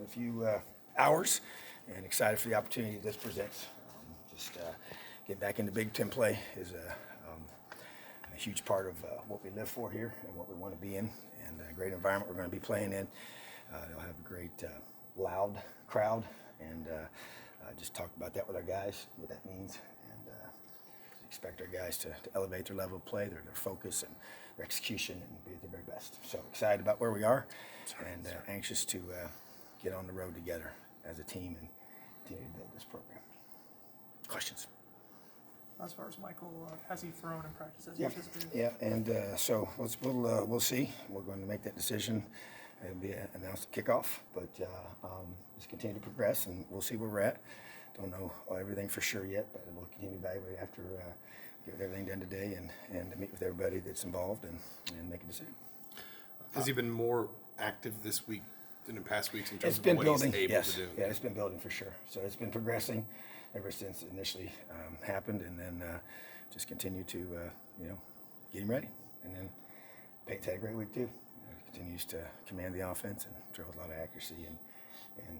in a few hours, and excited for the opportunity this presents. Getting back into Big Ten play is a huge part of what we live for here and what we want to be in, and a great environment we're going to be playing in. They'll have a great loud crowd, and just talked about that with our guys, what that means, and expect our guys to elevate their level of play, their focus, and their execution, and be at their very best. So excited about where we are, and anxious to get on the road together as a team and continue to build this program. Questions? As far as Michael, has he thrown in practice? Has Yeah, he participated? yeah, and so we'll see. We're going to make that decision. It'll be announced at kickoff, but just continue to progress, and we'll see where we're at. Don't know everything for sure yet, but we'll continue to evaluate after get everything done today and meet with everybody that's involved and make a decision. Has he been more active this week than in past weeks in terms It's of been what building, he's able yes. to do? Yeah, it's been building for sure. So it's been progressing ever since it initially happened, and then just continue to get him ready. And then Peyton's had a great week too. Continues to command the offense and throw with a lot of accuracy and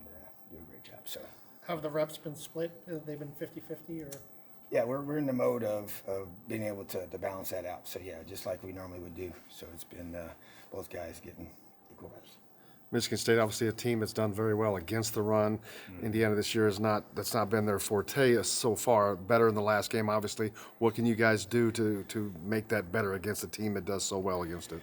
do a great job. So. Have the reps been split? Have they been 50-50 or? Yeah, we're in the mode of being able to balance that out. So yeah, just like we normally would do. So it's been both guys getting equal reps. Michigan State, obviously a team that's done very well against the run. Indiana this year that's not been their forte so far. Better in the last game, obviously. What can you guys do to make that better against a team that does so well against it?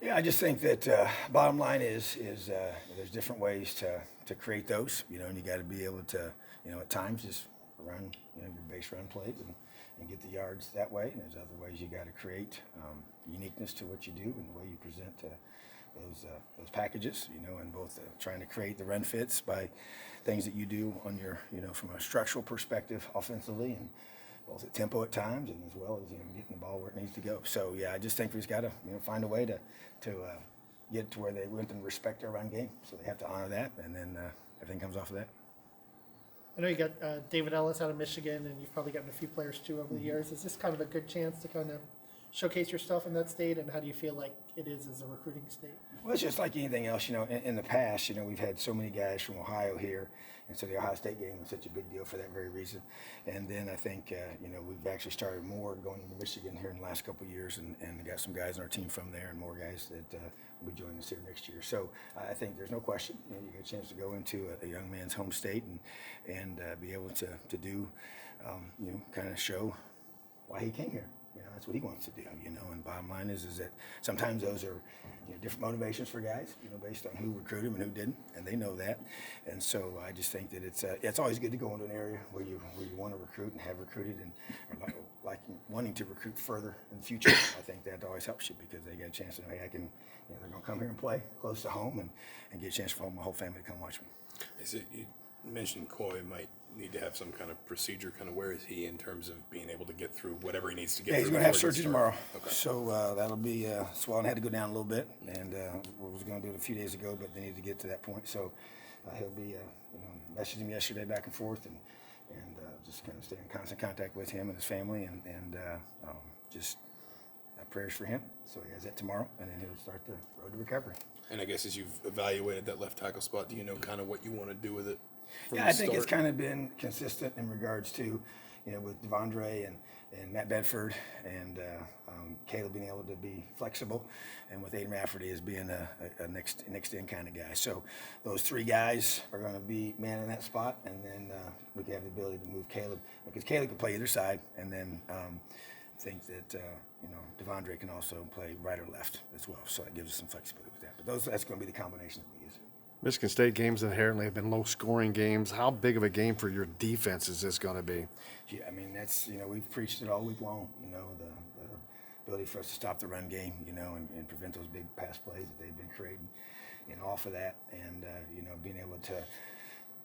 Yeah, I just think that bottom line is there's different ways to create those, and you got to be able to, at times just run, your base run plays and get the yards that way. And there's other ways you got to create uniqueness to what you do and the way you present those packages, and both trying to create the run fits by things that you do on your, from a structural perspective offensively, and both at tempo at times and as well as getting the ball where it needs to go. So yeah, I just think we've got to find a way to get to where they want them to respect our run game. So they have to honor that, and then everything comes off of that. I know you got David Ellis out of Michigan, and you've probably gotten a few players too over the years. Is this kind of a good chance to kind of showcase yourself in that state, and how do you feel like it is as a recruiting state? Well, it's just like anything else, in the past, we've had so many guys from Ohio here, and so the Ohio State game was such a big deal for that very reason. And then I think, we've actually started more going into Michigan here in the last couple of years, and got some guys on our team from there and more guys that will be joining us here next year. So I think there's no question, you get a chance to go into a young man's home state and be able to do, kind of show why he came here. That's what he wants to do, and bottom line is that sometimes those are different motivations for guys, based on who recruited him and who didn't, and they know that. And so I just think that it's always good to go into an area where you want to recruit and have recruited and like wanting to recruit further in the future. I think that always helps you because they get a chance to know, hey, I can, they're going to come here and play close to home and get a chance for my whole family to come watch me. Is it, you mentioned Coy might need to have some kind of procedure. Kind of where is he in terms of being able to get through whatever he needs to get through? He's going to have surgery tomorrow. Okay. So that'll be swelling. Had to go down a little bit, and we was going to do it a few days ago, but they needed to get to that point. So he'll be, messaging him yesterday back and forth, and just kind of stay in constant contact with him and his family, and just prayers for him. So he has that tomorrow, and then he'll start the road to recovery. And I guess as you've evaluated that left tackle spot, do you know kind of what you want to do with it? Yeah, I think it's kind of been consistent in regards to, with Devondre and Matt Bedford and Caleb being able to be flexible, and with Aiden Rafferty as being a next in kind of guy. So those three guys are going to be manning that spot, and then we can have the ability to move Caleb, because Caleb can play either side, and then I think that Devondre can also play right or left as well. So that gives us some flexibility with that. But that's going to be the combination that we use. Michigan State games inherently have been low-scoring games. How big of a game for your defense is this going to be? Yeah, I mean, that's, we've preached it all week long, the ability for us to stop the run game, and prevent those big pass plays that they've been creating, off of that, and, being able to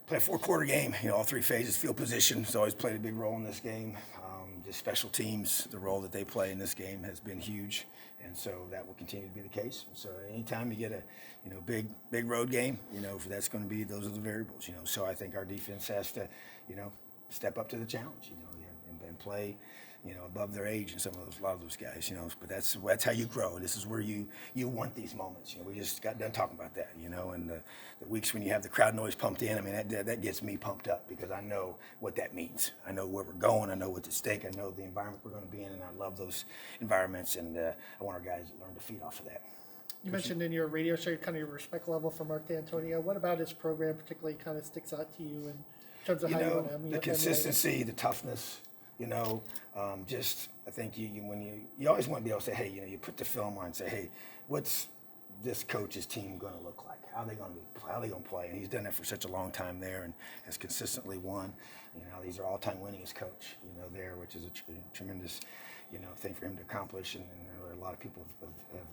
play a four-quarter game, all three phases. Field position has always played a big role in this game. Just special teams, the role that they play in this game has been huge, and so that will continue to be the case. So anytime you get a big road game, that's going to be, those are the variables. So I think our defense has to step up to the challenge, and play above their age and a lot of those guys, but that's how you grow. This is where you want these moments. We just got done talking about that, and the weeks when you have the crowd noise pumped in, I mean, that gets me pumped up because I know what that means. I know where we're going. I know what's at stake. I know the environment we're going to be in, and I love those environments, and I want our guys to learn to feed off of that. You mentioned in your radio show kind of your respect level for Mark D'Antonio. What about his program particularly kind of sticks out to you in terms of how you want to the consistency, the toughness, just I think when you always want to be able to say, hey, you put the film on and say, hey, what's this coach's team going to look like? How are they going to play? And he's done that for such a long time there and has consistently won. These are all-time winningest coach, there, which is a tremendous, thing for him to accomplish. And a lot of people have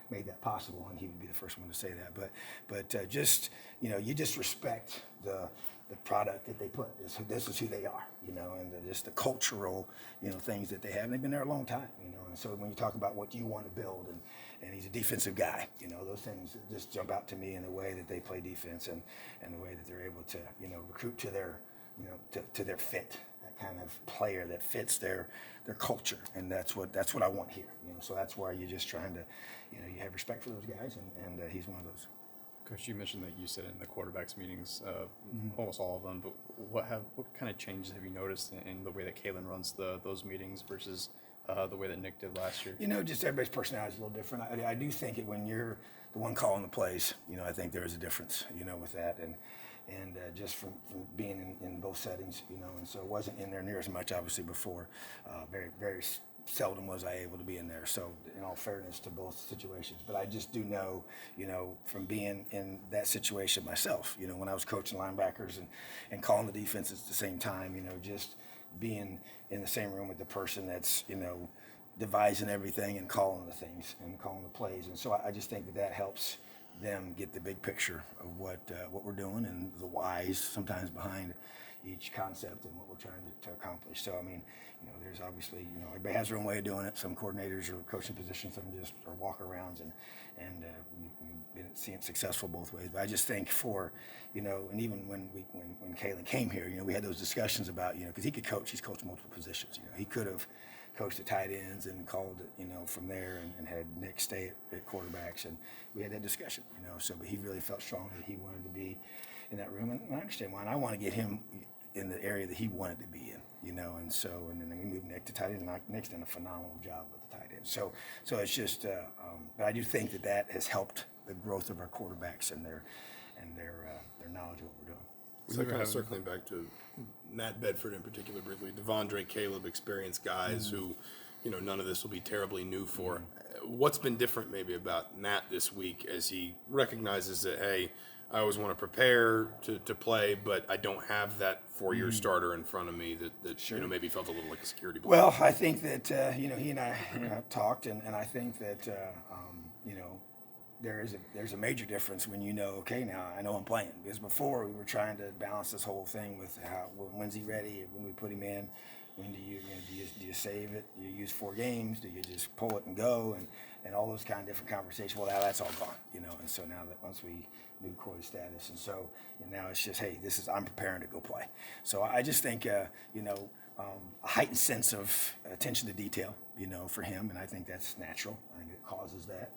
made that possible, and he would be the first one to say that. But just you just respect the product that they put. This is who they are, and just the cultural things that they have. And they've been there a long time, And so when you talk about what you want to build, and he's a defensive guy, those things just jump out to me in the way that they play defense and the way that they're able to recruit to their to their fit. Kind of player that fits their culture, and that's what I want here. So that's why you're just trying to, you have respect for those guys, and he's one of those. Coach, you mentioned that you sit in the quarterbacks meetings, almost all of them. But what kind of changes have you noticed in the way that Kalen runs those meetings versus the way that Nick did last year? Just everybody's personality is a little different. I do think it when you're the one calling the plays. I think there is a difference. With that and just from being in both settings, and so it wasn't in there near as much, obviously, before. Very, very seldom was I able to be in there. So, in all fairness to both situations, but I just do know, from being in that situation myself, when I was coaching linebackers and calling the defenses at the same time, just being in the same room with the person that's, devising everything and calling the things and calling the plays. And so I just think that helps them get the big picture of what we're doing and the whys sometimes behind each concept and what we're trying to accomplish. So I mean, there's obviously everybody has their own way of doing it. Some coordinators are coaching positions, some just are walk-arounds, and we've been seeing successful both ways. But I just think for and even when Kalen came here, we had those discussions about because he could coach. He's coached multiple positions. He could have coached the tight ends and called it, from there and had Nick stay at quarterbacks, and we had that discussion, but he really felt strong that he wanted to be in that room, and I understand why, and I want to get him in the area that he wanted to be in, and then we moved Nick to tight end, and Nick's done a phenomenal job with the tight end, so it's just, but I do think that has helped the growth of our quarterbacks and their knowledge of what we're doing. So kind of circling back to Matt Bedford in particular briefly, Devondre, Caleb, experienced guys who, none of this will be terribly new for. What's been different maybe about Matt this week as he recognizes that, hey, I always want to prepare to play, but I don't have that four-year starter in front of me that Sure. Maybe felt a little like a security blanket. Well, I think that he and I have talked, and I think that there's a major difference when okay, now I know I'm playing, because before we were trying to balance this whole thing with when's he ready, when we put him in, when do you save it, do you use 4 games, do you just pull it and go, and all those kind of different conversations. Well, now that's all gone, and so now that once we knew Corey's status, and so now it's just, hey, I'm preparing to go play. So I just think a heightened sense of attention to detail, for him, and I think that's natural. I think it causes that.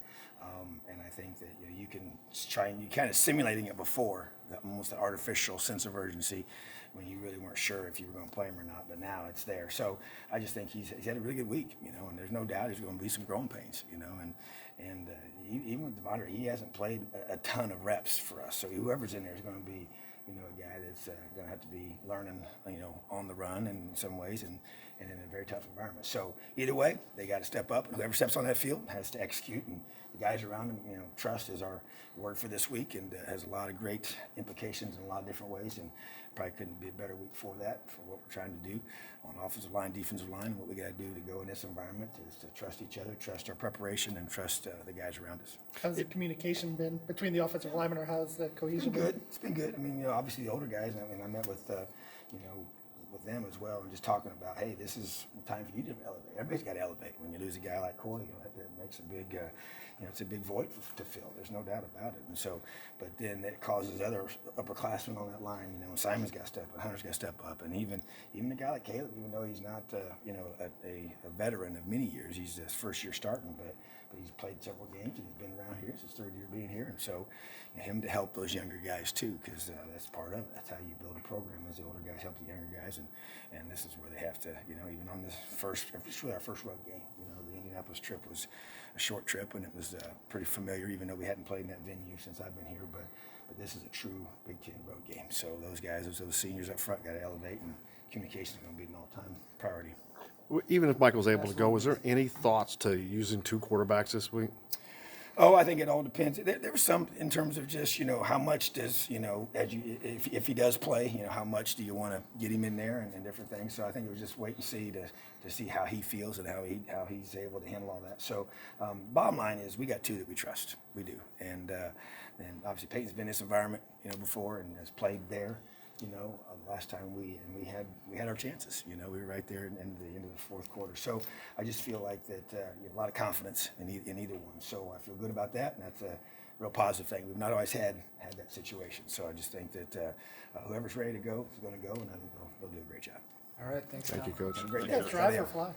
And I think that you can try and you kind of simulating it before, almost the artificial sense of urgency when you really weren't sure if you were going to play him or not, but now it's there. So I just think he's had a really good week, and there's no doubt there's going to be some growing pains, and even with Devondre, he hasn't played a ton of reps for us. So whoever's in there is going to be, a guy that's going to have to be learning, on the run in some ways and in a very tough environment. So either way, they got to step up, and whoever steps on that field has to execute, and the guys around them, trust is our word for this week, and has a lot of great implications in a lot of different ways, and probably couldn't be a better week for that, for what we're trying to do on offensive line, defensive line, and what we got to do to go in this environment is to trust each other, trust our preparation, and trust the guys around us. How's the communication been between the offensive linemen, or how's the cohesion It's been been? good. It's been good. I mean, obviously the older guys, I met with, with them as well, and just talking about, hey, this is time for you to elevate. Everybody's got to elevate. When you lose a guy like Corey, that makes a big, it's a big void to fill. There's no doubt about it. And so, but then that causes other upperclassmen on that line. Simon's got to step up, Hunter's got to step up, and even a guy like Caleb, even though he's not a veteran of many years, he's his first year starting, but he's played several games and he's been around here. It's his third year being here, and so him to help those younger guys too, because that's part of it. That's how you build a program, as the older guys help the younger guys, and this is where they have to, even on this it's really our first road game. The Indianapolis trip was a short trip, and it was pretty familiar, even though we hadn't played in that venue since I've been here, but this is a true Big Ten road game. So those guys, those seniors up front, got to elevate, and communication is going to be an all-time priority. Even if Michael's able to go, was there any thoughts to using 2 quarterbacks this week? Oh, I think it all depends. There was some in terms of just, how much does, if he does play, how much do you want to get him in there and different things. So I think it was just wait and see to see how he feels and how he's able to handle all that. So bottom line is we got 2 that we trust. We do. And obviously Peyton's been in this environment, before and has played there. Last time we had our chances. We were right there in the end of the fourth quarter. So I just feel like that a lot of confidence in either one. So I feel good about that, and that's a real positive thing. We've not always had that situation. So I just think that whoever's ready to go is going to go, and I think they'll do a great job. All right, thanks. Thank you, Coach. Have a great You day. guys drive or fly?